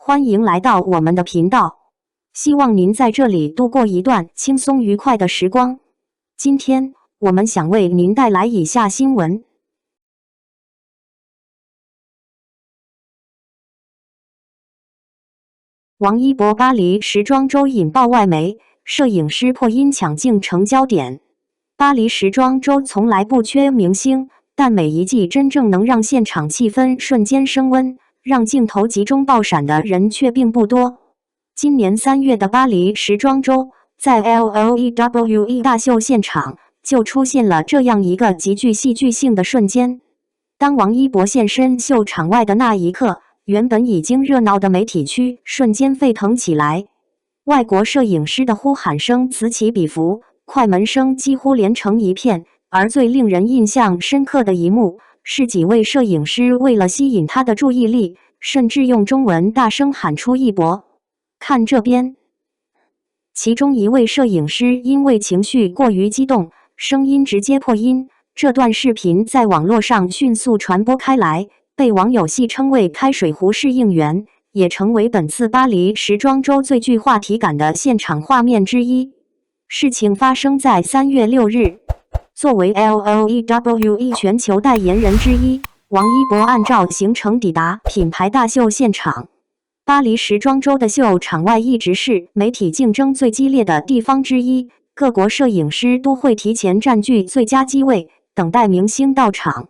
欢迎来到我们的频道，希望您在这里度过一段轻松愉快的时光。今天我们想为您带来以下新闻：王一博巴黎时装周引爆外媒，摄影师破音抢镜成焦点。巴黎时装周从来不缺明星，但每一季真正能让现场气氛瞬间升温，让镜头集中爆闪的人却并不多。今年3月的巴黎时装周，在 LOEWE 大秀现场就出现了这样一个极具戏剧性的瞬间。当王一博现身秀场外的那一刻，原本已经热闹的媒体区瞬间沸腾起来，外国摄影师的呼喊声此起彼伏，快门声几乎连成一片。而最令人印象深刻的一幕，是几位摄影师为了吸引他的注意力，甚至用中文大声喊出一博，看这边。其中一位摄影师因为情绪过于激动，声音直接破音。这段视频在网络上迅速传播开来，被网友戏称为开水壶式应援，也成为本次巴黎时装周最具话题感的现场画面之一。事情发生在3月6日。作为 LOEWE 全球代言人之一，王一博按照行程抵达品牌大秀现场。巴黎时装周的秀场外一直是媒体竞争最激烈的地方之一，各国摄影师都会提前占据最佳机位，等待明星到场。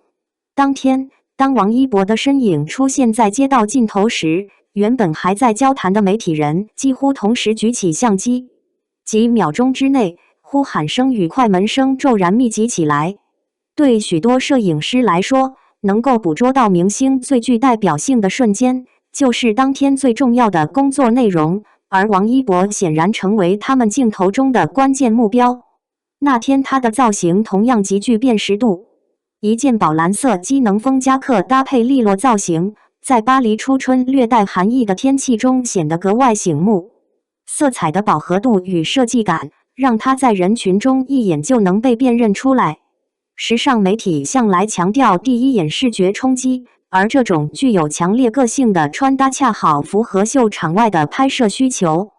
当天，当王一博的身影出现在街道尽头时，原本还在交谈的媒体人几乎同时举起相机，几秒钟之内，呼喊声与快门声骤然密集起来。对许多摄影师来说，能够捕捉到明星最具代表性的瞬间，就是当天最重要的工作内容，而王一博显然成为他们镜头中的关键目标。那天他的造型同样极具辨识度，一件宝蓝色机能风夹克搭配利落造型，在巴黎初春略带寒意的天气中显得格外醒目。色彩的饱和度与设计感，让他在人群中一眼就能被辨认出来。时尚媒体向来强调第一眼视觉冲击，而这种具有强烈个性的穿搭恰好符合秀场外的拍摄需求。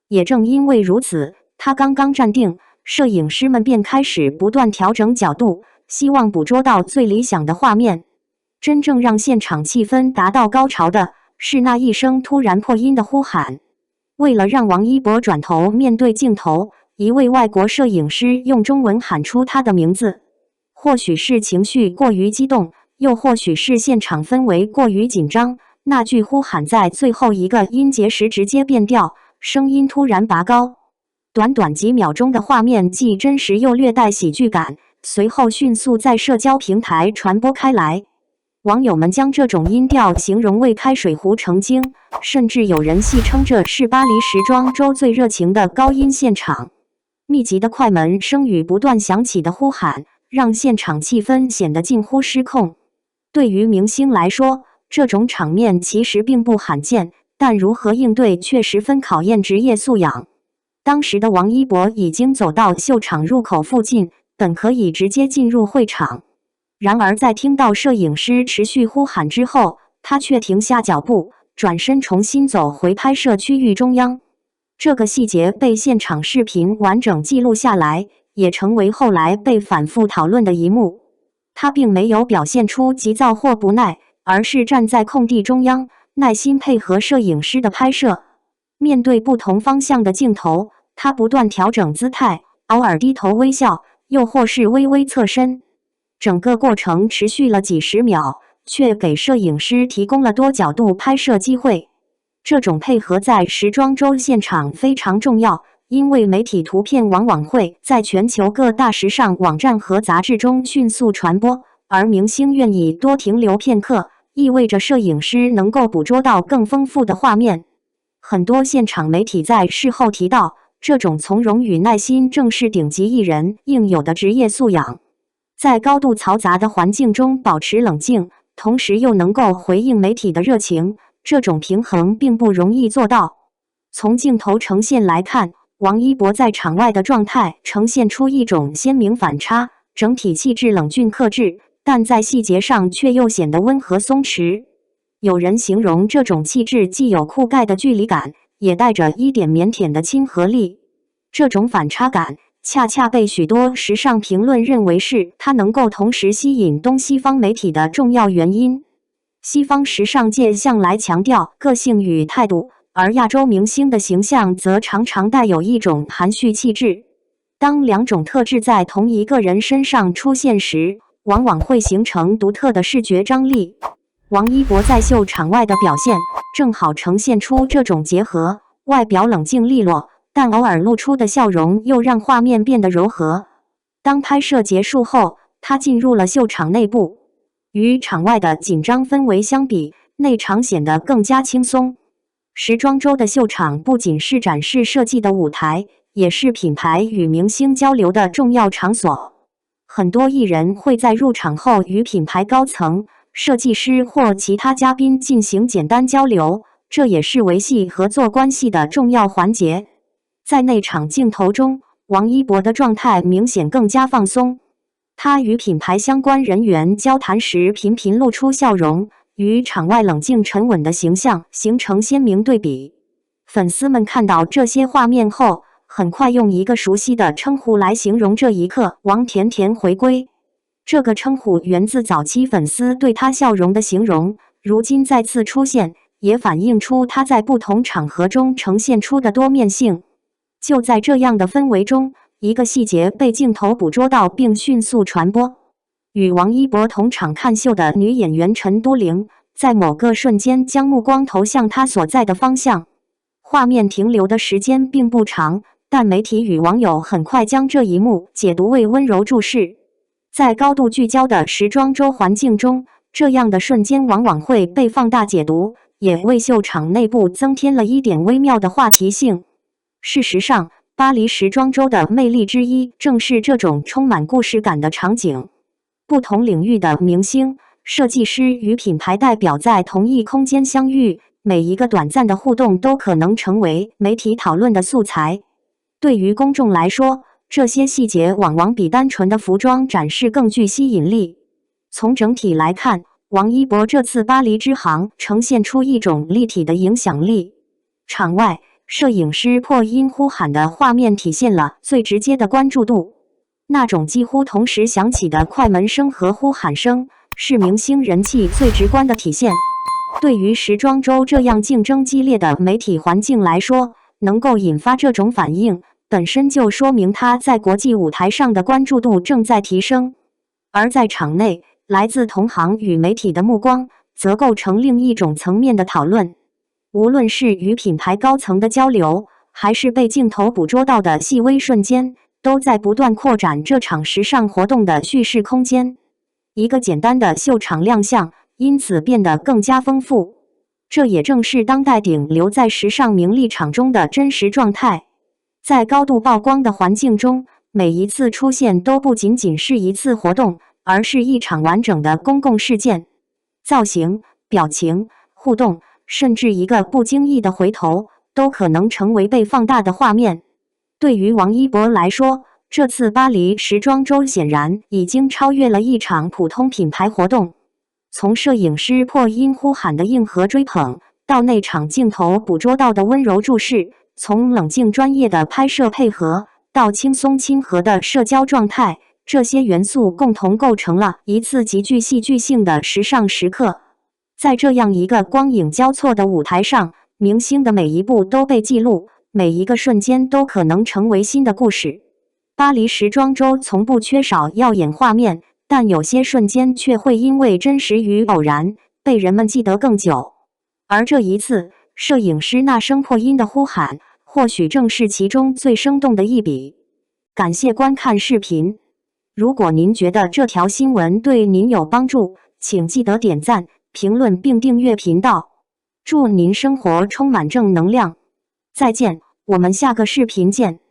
也正因为如此，他刚刚站定，摄影师们便开始不断调整角度，希望捕捉到最理想的画面。真正让现场气氛达到高潮的是那一声突然破音的呼喊。为了让王一博转头面对镜头，一位外国摄影师用中文喊出他的名字。或许是情绪过于激动，又或许是现场氛围过于紧张，那句呼喊在最后一个音节时直接变调，声音突然拔高。短短几秒钟的画面既真实又略带喜剧感，随后迅速在社交平台传播开来。网友们将这种音调形容为开水壶成精，甚至有人戏称这是巴黎时装周最热情的高音现场。密集的快门声与不断响起的呼喊，让现场气氛显得近乎失控。对于明星来说，这种场面其实并不罕见，但如何应对却十分考验职业素养。当时的王一博已经走到秀场入口附近，本可以直接进入会场。然而在听到摄影师持续呼喊之后，他却停下脚步，转身重新走回拍摄区域中央。这个细节被现场视频完整记录下来，也成为后来被反复讨论的一幕。他并没有表现出急躁或不耐，而是站在空地中央，耐心配合摄影师的拍摄。面对不同方向的镜头，他不断调整姿态，偶尔低头微笑，又或是微微侧身。整个过程持续了几十秒，却给摄影师提供了多角度拍摄机会。这种配合在时装周现场非常重要，因为媒体图片往往会在全球各大时尚网站和杂志中迅速传播，而明星愿意多停留片刻，意味着摄影师能够捕捉到更丰富的画面。很多现场媒体在事后提到，这种从容与耐心正是顶级艺人应有的职业素养。在高度嘈杂的环境中保持冷静，同时又能够回应媒体的热情，这种平衡并不容易做到。从镜头呈现来看，王一博在场外的状态呈现出一种鲜明反差，整体气质冷峻克制，但在细节上却又显得温和松弛。有人形容这种气质既有酷盖的距离感，也带着一点腼腆的亲和力。这种反差感恰恰被许多时尚评论认为是它能够同时吸引东西方媒体的重要原因。西方时尚界向来强调个性与态度，而亚洲明星的形象则常常带有一种含蓄气质。当两种特质在同一个人身上出现时，往往会形成独特的视觉张力。王一博在秀场外的表现正好呈现出这种结合，外表冷静利落，但偶尔露出的笑容又让画面变得柔和。当拍摄结束后，他进入了秀场内部，与场外的紧张氛围相比，内场显得更加轻松。时装周的秀场不仅是展示设计的舞台，也是品牌与明星交流的重要场所。很多艺人会在入场后与品牌高层、设计师或其他嘉宾进行简单交流，这也是维系合作关系的重要环节。在内场镜头中，王一博的状态明显更加放松。他与品牌相关人员交谈时频频露出笑容，与场外冷静沉稳的形象形成鲜明对比。粉丝们看到这些画面后，很快用一个熟悉的称呼来形容这一刻：王甜甜回归。这个称呼源自早期粉丝对她笑容的形容，如今再次出现，也反映出她在不同场合中呈现出的多面性。就在这样的氛围中，一个细节被镜头捕捉到并迅速传播。与王一博同场看秀的女演员陈都灵，在某个瞬间将目光投向她所在的方向。画面停留的时间并不长，但媒体与网友很快将这一幕解读为温柔注视。在高度聚焦的时装周环境中，这样的瞬间往往会被放大解读，也为秀场内部增添了一点微妙的话题性。事实上，巴黎时装周的魅力之一正是这种充满故事感的场景。不同领域的明星、设计师与品牌代表在同一空间相遇，每一个短暂的互动都可能成为媒体讨论的素材。对于公众来说，这些细节往往比单纯的服装展示更具吸引力。从整体来看，王一博这次巴黎之行呈现出一种立体的影响力。场外，摄影师破音呼喊的画面体现了最直接的关注度。那种几乎同时响起的快门声和呼喊声，是明星人气最直观的体现。对于时装周这样竞争激烈的媒体环境来说，能够引发这种反应，本身就说明它在国际舞台上的关注度正在提升。而在场内，来自同行与媒体的目光，则构成另一种层面的讨论。无论是与品牌高层的交流，还是被镜头捕捉到的细微瞬间，都在不断扩展这场时尚活动的叙事空间。一个简单的秀场亮相，因此变得更加丰富。这也正是当代顶流在时尚名利场中的真实状态。在高度曝光的环境中，每一次出现都不仅仅是一次活动，而是一场完整的公共事件。造型、表情、互动，甚至一个不经意的回头，都可能成为被放大的画面。对于王一博来说，这次巴黎时装周显然已经超越了一场普通品牌活动。从摄影师破音呼喊的硬核追捧，到内场镜头捕捉到的温柔注视，从冷静专业的拍摄配合，到轻松亲和的社交状态，这些元素共同构成了一次极具戏剧性的时尚时刻。在这样一个光影交错的舞台上，明星的每一步都被记录，每一个瞬间都可能成为新的故事。巴黎时装周从不缺少耀眼画面，但有些瞬间却会因为真实与偶然，被人们记得更久。而这一次，摄影师那声破音的呼喊，或许正是其中最生动的一笔。感谢观看视频。如果您觉得这条新闻对您有帮助，请记得点赞、评论并订阅频道。祝您生活充满正能量。再见，我们下个视频见。